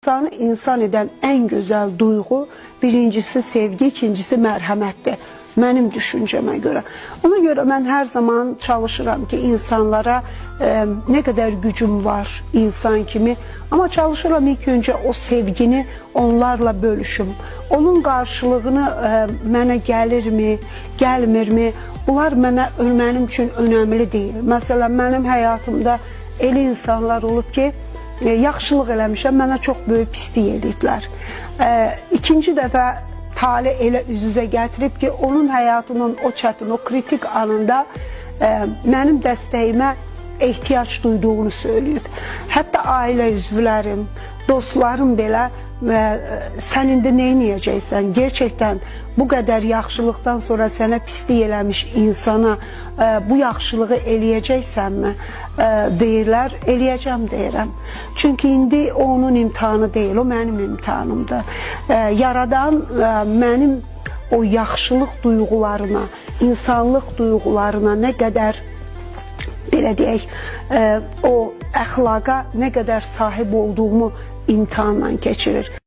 İnsanı insan eden en güzel duygu birincisi sevgi, ikincisi mərhəmətdir. Mənim düşüncəmə görə. Ona görə mən hər zaman çalışıram ki, insanlara nə qədər gücüm var insan kimi, amma çalışıram ilk öncə o sevgini onlarla bölüşüm. Onun qarşılığını mənə gəlirmi, gəlmirmi? Bunlar mənim üçün önəmli deyil. Məsələn, mənim həyatımda elə insanlar olub ki, yaxşılıq eləmişəm, mənə çox böyük pislik eləyiblər. İkinci dəfə talih elə üz-üzə gətirib ki, onun həyatının o çətin, o kritik anında mənim dəstəyimə ehtiyac duyduğunu söyləyib. Hətta ailə üzvlərim, dostlarım belə sən indi neyniyəcəksən? Gerçəkdən bu qədər yaxşılıqdan sonra sənə pislik eləmiş insana bu yaxşılığı eləyəcəksənmi? Deyirlər, eləyəcəm deyirəm. Çünki indi o onun imtihanı deyil, o mənim imtihanımdır. Yaradan mənim o yaxşılıq duyğularına, insanlıq duyğularına nə qədər, belə deyək, o əxlaqa nə qədər sahib olduğumu imtihanla keçirir.